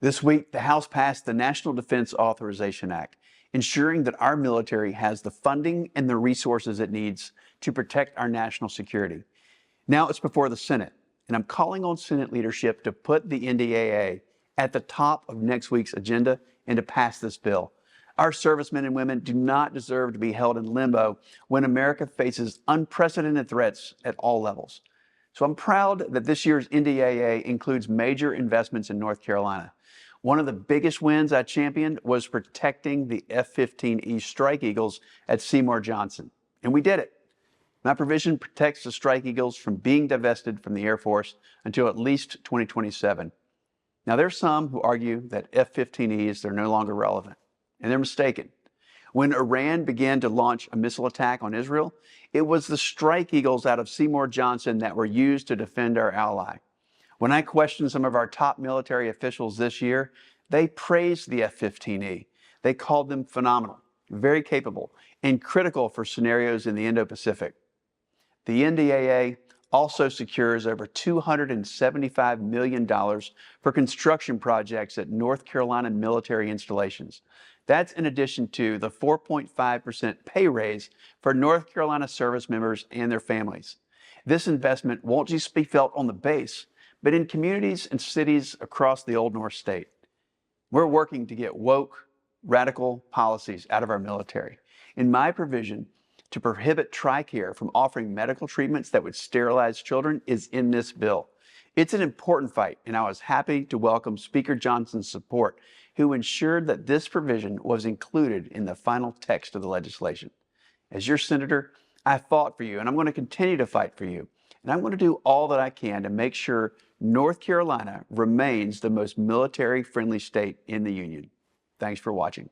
This week, the House passed the National Defense Authorization Act, ensuring that our military has the funding and the resources it needs to protect our national security. Now it's before the Senate, and I'm calling on Senate leadership to put the NDAA at the top of next week's agenda and to pass this bill. Our servicemen and women do not deserve to be held in limbo when America faces unprecedented threats at all levels. So I'm proud that this year's NDAA includes major investments in North Carolina. One of the biggest wins I championed was protecting the F-15E Strike Eagles at Seymour Johnson, and we did it. My provision protects the Strike Eagles from being divested from the Air Force until at least 2027. Now, there's some who argue that F-15Es are no longer relevant, and they're mistaken. When Iran began to launch a missile attack on Israel, it was the Strike Eagles out of Seymour Johnson that were used to defend our ally. When I questioned some of our top military officials this year, they praised the F-15E. They called them phenomenal, very capable, and critical for scenarios in the Indo-Pacific. The NDAA also secures over $275 million for construction projects at North Carolina military installations. That's in addition to the 4.5% pay raise for North Carolina service members and their families. This investment won't just be felt on the base, but in communities and cities across the Old North State. We're working to get woke, radical policies out of our military. In my provision to prohibit TRICARE from offering medical treatments that would sterilize children is in this bill. It's an important fight, and I was happy to welcome Speaker Johnson's support, who ensured that this provision was included in the final text of the legislation. As your senator, I fought for you, and I'm going to continue to fight for you. And I'm going to do all that I can to make sure North Carolina remains the most military-friendly state in the Union. Thanks for watching.